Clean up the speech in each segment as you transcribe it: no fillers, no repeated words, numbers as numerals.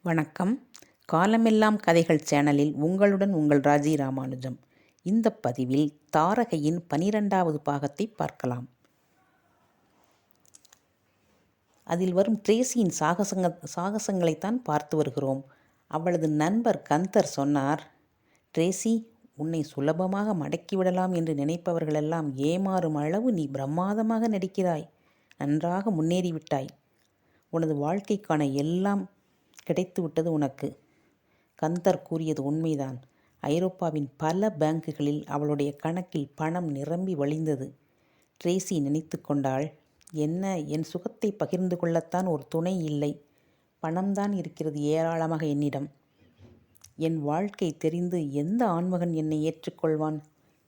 வணக்கம். காலமெல்லாம் கதைகள் சேனலில் உங்களுடன் உங்கள் ராஜி ராமானுஜம். இந்த பதிவில் தாரகையின் 12வது பாகத்தை பார்க்கலாம். அதில் வரும் ட்ரேசியின் சாகசங்களைத்தான் பார்த்து வருகிறோம். அவளது நண்பர் கந்தர் சொன்னார், ட்ரேசி, உன்னை சுலபமாக மடக்கிவிடலாம் என்று நினைப்பவர்களெல்லாம் ஏமாறும் அளவு நீ பிரம்மாதமாக நடிக்கிறாய். நன்றாக முன்னேறிவிட்டாய். உனது வாழ்க்கைக்கான எல்லாம் கிடைத்துவிட்டது உனக்கு. கந்தர் கூறியது உண்மைதான். ஐரோப்பாவின் பல பேங்குகளில் அவளுடைய கணக்கில் பணம் நிரம்பி வழிந்தது. ட்ரேசி நினைத்து கொண்டாள், என்ன, என் சுகத்தை பகிர்ந்து கொள்ளத்தான் ஒரு துணை இல்லை. பணம்தான் இருக்கிறது ஏராளமாக என்னிடம். என் வாழ்க்கை தெரிந்து எந்த ஆண்மகன் என்னை ஏற்றுக்கொள்வான்?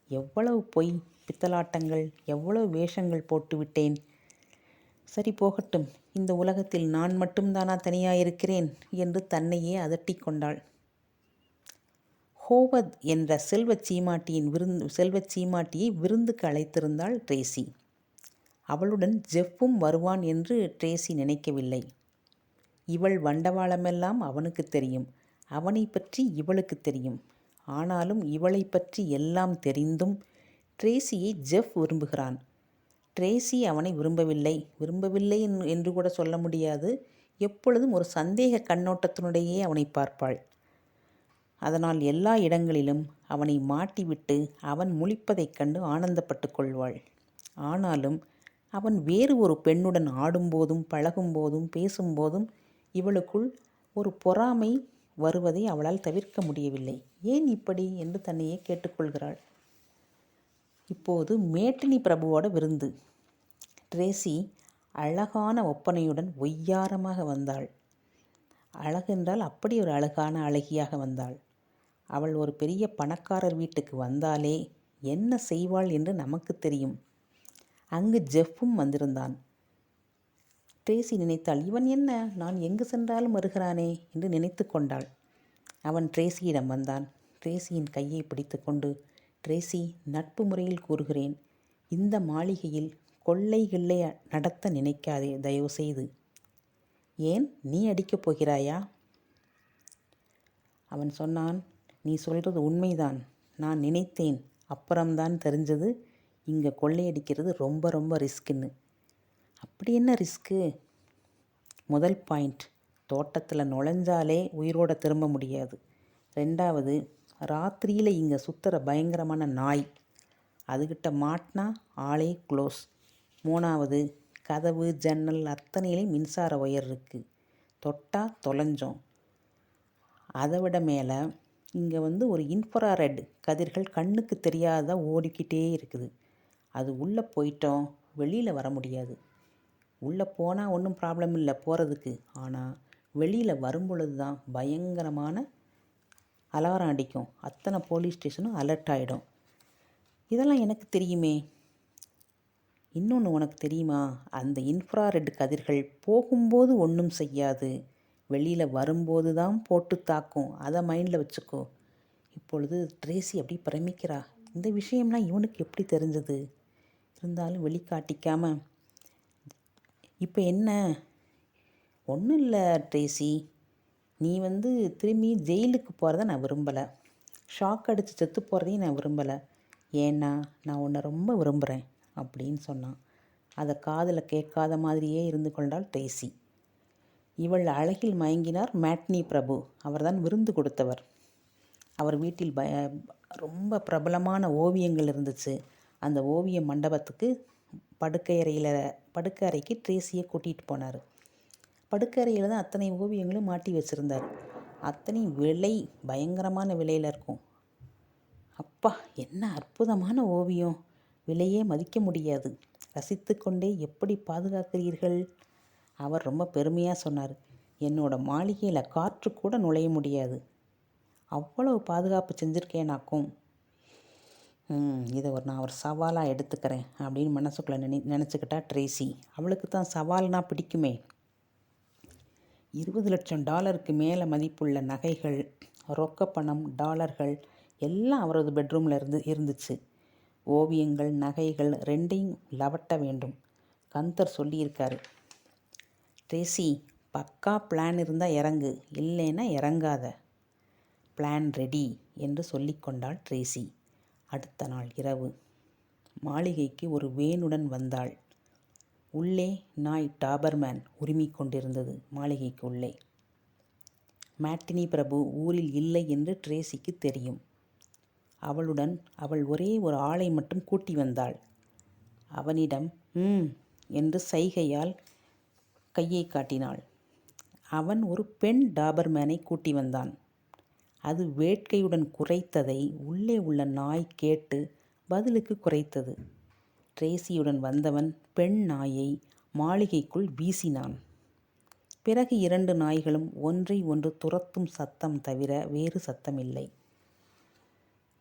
எவ்வளவு பொய் பித்தலாட்டங்கள், எவ்வளவு வேஷங்கள் போட்டுவிட்டேன். சரி, போகட்டும். இந்த உலகத்தில் நான் மட்டும்தானா தனியாயிருக்கிறேன் என்று தன்னையே அதட்டி கொண்டாள். ஹோவர்ட் என்ற செல்வச் சீமாட்டியை விருந்துக்கு அழைத்திருந்தாள் ட்ரேசி. அவளுடன் ஜெஃப்பும் வருவான் என்று ட்ரேசி நினைக்கவில்லை. இவள் வண்டவாளமெல்லாம் அவனுக்கு தெரியும். அவனை பற்றி இவளுக்கு தெரியும். ஆனாலும் இவளை பற்றி எல்லாம் தெரிந்தும் ட்ரேசியை ஜெஃப் விரும்புகிறான். ட்ரேசி அவனை விரும்பவில்லை என்று கூட சொல்ல முடியாது. எப்பொழுதும் ஒரு சந்தேக கண்ணோட்டத்தினுடையே அவனை பார்ப்பாள். அதனால் எல்லா இடங்களிலும் அவனை மாட்டிவிட்டு அவன் முழிப்பதைக் கண்டு ஆனந்தப்பட்டு கொள்வாள். ஆனாலும் அவன் வேறு ஒரு பெண்ணுடன் ஆடும்போதும் பழகும்போதும் பேசும்போதும் இவளுக்குள் ஒரு பொறாமை வருவதை அவளால் தவிர்க்க முடியவில்லை. ஏன் இப்படி என்று தன்னையே கேட்டுக்கொள்கிறாள். இப்போது மேட்டினி பிரபுவோட விருந்து. ட்ரேசி அழகான ஒப்பனையுடன் ஒய்யாரமாக வந்தாள். அழகென்றால் அப்படி ஒரு அழகான அழகியாக வந்தாள். அவள் ஒரு பெரிய பணக்காரர் வீட்டுக்கு வந்தாலே என்ன செய்வாள் என்று நமக்கு தெரியும். அங்கு ஜெஃப்பும் வந்திருந்தான். ட்ரேசி நினைத்தாள், இவன் என்ன, நான் எங்கு சென்றாலும் வருகிறானே என்று நினைத்து கொண்டாள். அவன் ட்ரேசியிடம் வந்தான். ட்ரேசியின் கையை பிடித்து கொண்டு, ட்ரேசி, நட்பு முறையில் கூறுகிறேன், இந்த மாளிகையில் கொள்ளை கிள்ளை நடத்த நினைக்காதே, தயவு செய்து. ஏன், நீ அடிக்கப் போகிறாயா? அவன் சொன்னான், நீ சொல்கிறது உண்மைதான். நான் நினைத்தேன், அப்புறம்தான் தெரிஞ்சது இங்கே கொள்ளையடிக்கிறது ரொம்ப ரொம்ப ரிஸ்க்குன்னு. அப்படி என்ன ரிஸ்க்கு? முதல் பாயிண்ட், தோட்டத்தில் நுழைஞ்சாலே உயிரோட திரும்ப முடியாது. ரெண்டாவது, ராத்திரியில் இங்கே சுற்றுற பயங்கரமான நாய், அதுகிட்ட மாட்டினா ஆளே க்ளோஸ். மூணாவது, கதவு ஜன்னல் அத்தனையிலையும் மின்சார ஒயர் இருக்குது, தொட்டா தொலைஞ்சோம். அதை விட மேலே இங்கே ஒரு இன்ஃப்ராரெட் கதிர்கள் கண்ணுக்கு தெரியாத ஓடிக்கிட்டே இருக்குது. அது உள்ளே போயிட்டோம், வெளியில் வர முடியாது. உள்ளே போனால் ஒன்றும் ப்ராப்ளம் இல்லை போகிறதுக்கு. ஆனால் வெளியில் வரும்பொழுது தான் பயங்கரமான அலாரம் அடிக்கும். அத்தனை போலீஸ் ஸ்டேஷனும் அலர்ட் ஆகிடும். இதெல்லாம் எனக்கு தெரியுமே. இன்னொன்று உனக்கு தெரியுமா? அந்த இன்ஃப்ராரெட் கதிர்கள் போகும்போது ஒன்றும் செய்யாது, வெளியில் வரும்போது தான் போட்டு தாக்கும். அதை மைண்டில் வச்சுக்கோ. இப்பொழுது ட்ரேசி அப்படி பிரமிக்கிறா. இந்த விஷயம்லாம் இவனுக்கு எப்படி தெரிஞ்சது? இருந்தாலும் வெளிக்காட்டிக்காமல், இப்போ என்ன? ஒன்றும் இல்லை ட்ரேசி, நீ திரும்பி ஜெயிலுக்கு போகிறத நான் விரும்பலை. ஷாக் அடித்து செத்து போகிறதையும் நான் விரும்பலை. ஏன்னா நான் உன்னை ரொம்ப விரும்புகிறேன் அப்படின்னு சொன்னான். அதை காதில் கேட்காத மாதிரியே இருந்து கொண்டாள் ட்ரேசி. இவள் அழகில் மயங்கினார் மேட்னி பிரபு. அவர்தான் விருந்து கொடுத்தவர். அவர் வீட்டில் ரொம்ப பிரபலமான ஓவியங்கள் இருந்துச்சு. அந்த ஓவிய மண்டபத்துக்கு படுக்கை அறைக்கு ட்ரேசியை கூட்டிகிட்டு போனார். படுக்கை அறையில் தான் அத்தனை ஓவியங்களும் மாட்டி வச்சுருந்தார். அத்தனை விலை பயங்கரமான விலையில் இருக்கும். அப்பா, என்ன அற்புதமான ஓவியம்! விலையே மதிக்க முடியாது. ரசித்து கொண்டே எப்படி பாதுகாக்கிறீர்கள்? அவர் ரொம்ப பெருமையாக சொன்னார். என்னோட மாளிகையில் காற்று கூட நுழைய முடியாது, அவ்வளவு பாதுகாப்பு செஞ்சுருக்கேனாக்கும். இதை நான் ஒரு சவாலாக எடுத்துக்கிறேன் அப்படின்னு மனசுக்குள்ளே நினச்சிக்கிட்டா ட்ரேசி. அவளுக்கு தான் சவால்னா பிடிக்குமே. $20 லட்சம் மேலே மதிப்புள்ள நகைகள், ரொக்க பணம், டாலர்கள் எல்லாம் அவரது பெட்ரூமில் இருந்துச்சு. ஓவியங்கள், நகைகள் ரெண்டையும் லவட்ட வேண்டும். கந்தர் சொல்லியிருக்காரு. ட்ரேசி, பக்கா பிளான் இருந்தால் இறங்கு, இல்லைன்னா இறங்காத. பிளான் ரெடி என்று சொல்லிக்கொண்டாள் ட்ரேசி. அடுத்த நாள் இரவு மாளிகைக்கு ஒரு வேனுடன் வந்தாள். உள்ளே நாய் டாபர்மேன் உரிமிக் கொண்டிருந்தது. மாளிகைக்கு உள்ளே மேட்டினி பிரபு ஊரில் இல்லை என்று ட்ரேசிக்கு தெரியும். அவளுடன் அவள் ஒரே ஒரு ஆளை மட்டும் கூட்டி வந்தாள். அவனிடம் என்று சைகையால் கையை காட்டினாள். அவன் ஒரு பெண் டாபர்மேனை கூட்டி வந்தான். அது வேட்கையுடன் குரைத்ததை உள்ளே உள்ள நாய் கேட்டு பதிலுக்கு குரைத்தது. ட்ரேசியுடன் வந்தவன் பெண் நாயை மாளிகைக்குள் வீசினான். பிறகு 2 நாய்களும் ஒன்றை ஒன்று துரத்தும் சத்தம் தவிர வேறு சத்தமில்லை.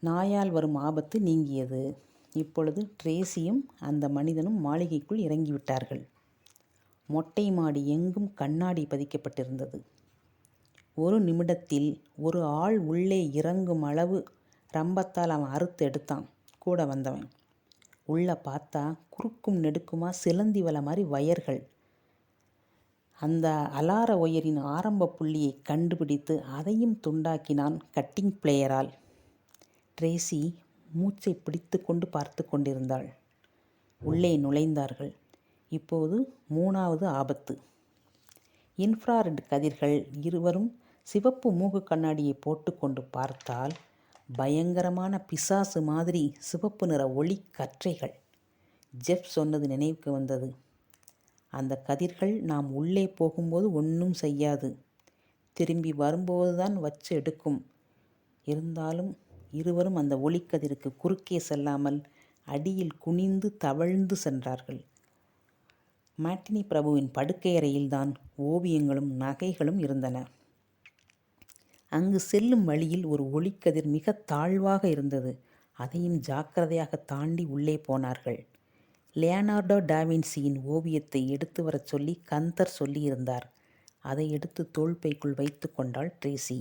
நாயால் வரும் ஆபத்து நீங்கியது. இப்பொழுது ட்ரேசியும் அந்த மனிதனும் மாளிகைக்குள் இறங்கிவிட்டார்கள். மொட்டை மாடி எங்கும் கண்ணாடி பதிக்கப்பட்டிருந்தது. ஒரு நிமிடத்தில் ஒரு ஆள் உள்ளே இறங்கும் அளவு ரம்பத்தால் அவன் அறுத்து எடுத்தான் கூட வந்தவன். உள்ள பார்த்தா குறுக்கும் நெடுக்குமா சிலந்தி வலை மாதிரி வயர்கள். அந்த அலார ஒயரின் ஆரம்ப புள்ளியை கண்டுபிடித்து அதையும் துண்டாக்கினான் கட்டிங் பிளேயரால். ட்ரேசி மூச்சை பிடித்து கொண்டு பார்த்து கொண்டிருந்தாள். உள்ளே நுழைந்தார்கள். இப்போது 3வது ஆபத்து. இன்ஃப்ராரெட் கதிர்கள். இருவரும் சிவப்பு மூக்கு கண்ணாடியை போட்டுக்கொண்டு பார்த்தால் பயங்கரமான பிசாசு மாதிரி சிவப்பு நிற ஒளி கற்றைகள். ஜெஃப் சொன்னது நினைவுக்கு வந்தது. அந்த கதிர்கள் நாம் உள்ளே போகும்போது ஒன்றும் செய்யாது, திரும்பி வரும்போதுதான் வச்சு எடுக்கும். இருந்தாலும் இருவரும் அந்த ஒளிக்கதிருக்கு குறுக்கே செல்லாமல் அடியில் குனிந்து தவழ்ந்து சென்றார்கள். மேட்டினி பிரபுவின் படுக்கையறையில்தான் ஓவியங்களும் நகைகளும் இருந்தன. அங்கு செல்லும் வழியில் ஒரு ஒளிக்கதிர் மிக தாழ்வாக இருந்தது. அதையும் ஜாக்கிரதையாக தாண்டி உள்ளே போனார்கள். லியோனார்டோ டாவின்சியின் ஓவியத்தை எடுத்து வரச் சொல்லி கந்தர் சொல்லியிருந்தார். அதை எடுத்து தோள்பைக்குள் வைத்து கொண்டாள் ட்ரேசி.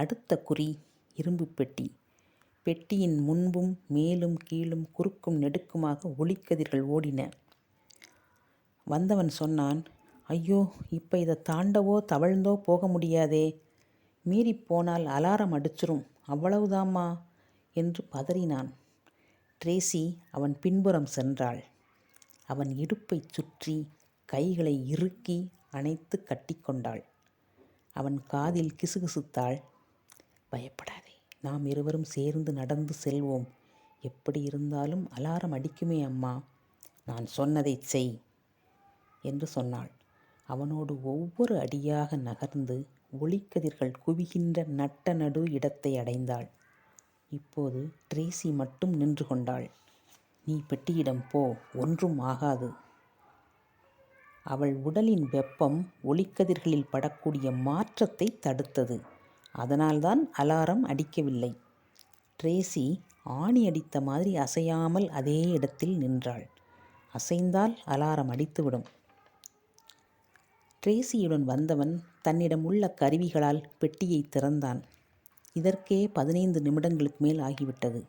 அடுத்த குறி இரும்பு பெட்டி. பெட்டியின் முன்பும் மேலும் கீழும் குறுக்கும் நெடுக்குமாக ஒளிக்கதிர்கள் ஓடின. வந்தவன் சொன்னான், ஐயோ, இப்போ இதை தாண்டவோ தவழ்ந்தோ போக முடியாதே, மீறி போனால் அலாரம் அடிச்சிரும், அவ்வளவுதாம்மா என்று பதறினான். ட்ரேசி அவன் பின்புறம் சென்றாள். அவன் இடுப்பை சுற்றி கைகளை இறுக்கி அணைத்து கட்டிக்கொண்டாள். அவன் காதில் கிசுகிசுத்தாள். பயப்படாதே, நாம் இருவரும் சேர்ந்து நடந்து செல்வோம். எப்படி இருந்தாலும் அலாரம் அடிக்குமே அம்மா, நான் சொன்னதை செய் என்று சொன்னாள். அவனோடு ஒவ்வொரு அடியாக நகர்ந்து ஒளிக்கதிர்கள் குவிகின்ற நட்ட நடு இடத்தை அடைந்தாள். இப்போது ட்ரேசி மட்டும் நின்று கொண்டாள். நீ பெட்டியிடம் போ, ஒன்றும் ஆகாது. அவள் உடலின் வெப்பம் ஒளிக்கதிர்களில் படக்கூடிய மாற்றத்தை தடுத்தது. அதனால்தான் அலாரம் அடிக்கவில்லை. ட்ரேசி ஆணி அடித்த மாதிரி அசையாமல் அதே இடத்தில் நின்றாள். அசைந்தால் அலாரம் அடித்துவிடும். ட்ரேசியுடன் வந்தவன் தன்னிடம் உள்ள கருவிகளால் பெட்டியை திறந்தான். இதற்கே 15 நிமிடங்களுக்கு மேல் ஆகிவிட்டது.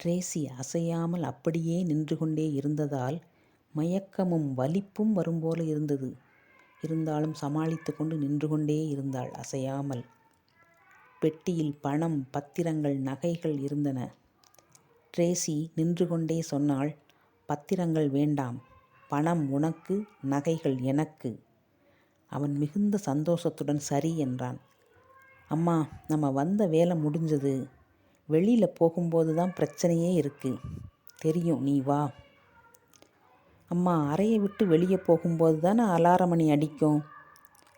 ட்ரேசி அசையாமல் அப்படியே நின்று கொண்டே இருந்ததால் மயக்கமும் வலிப்பும் வரும்போல இருந்தது. இருந்தாலும் சமாளித்து கொண்டு நின்று கொண்டே இருந்தாள் அசையாமல். பெட்டியில் பணம், பத்திரங்கள், நகைகள் இருந்தன. ட்ரேசி நின்று கொண்டே சொன்னாள், பத்திரங்கள் வேண்டாம், பணம் உனக்கு, நகைகள் எனக்கு. அவன் மிகுந்த சந்தோஷத்துடன் சரி என்றான். அம்மா, நம்ம வந்த வேலை முடிஞ்சது. வெளியில் போகும்போது தான் பிரச்சனையே இருக்குது. தெரியும், நீ வா. அம்மா, அறையை விட்டு வெளியே போகும்போது தானே அலாரம் மணி அடிக்கும்.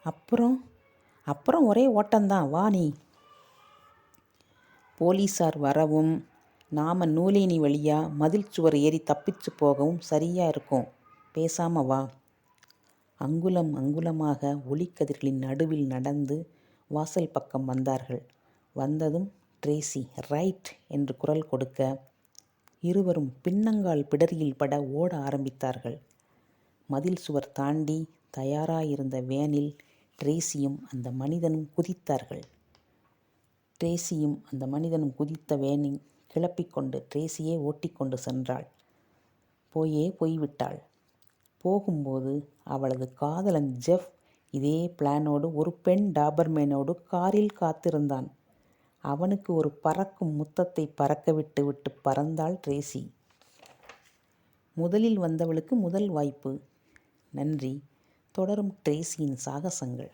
அப்புறம் ஒரே ஓட்டம்தான், வா நீ. போலீஸார் வரவும் நாம் நூலேணி வழியாக மதில் சுவர் ஏறி தப்பிச்சு போகவும் சரியாக இருக்கும். பேசாமல் வா. அங்குலம் அங்குலமாக ஒளிக்கதிர்களின் நடுவில் நடந்து வாசல் பக்கம் வந்தார்கள். வந்ததும் ட்ரேசி ரைட் என்று குரல் கொடுக்க இருவரும் பின்னங்கால் பிடரியில் பட ஓட ஆரம்பித்தார்கள். மதில் சுவர் தாண்டி தயாராயிருந்த வேனில் ட்ரேசியும் அந்த மனிதனும் குதித்தார்கள். ட்ரேசியும் அந்த மனிதனும் குதித்த வேனை கிளப்பிக்கொண்டு ட்ரேசியே ஓட்டிக்கொண்டு சென்றாள். போய்விட்டாள். போகும்போது அவளது காதலன் ஜெஃப் இதே பிளானோடு ஒரு பெண் டாபர்மேனோடு காரில் காத்திருந்தான். அவனுக்கு ஒரு பறக்கும் முத்தத்தை பறக்க விட்டு விட்டு பறந்தாள் ட்ரேசி. முதலில் வந்தவளுக்கு முதல் வாய்ப்பு. நன்றி. தொடரும் ட்ரேசியின் சாகசங்கள்.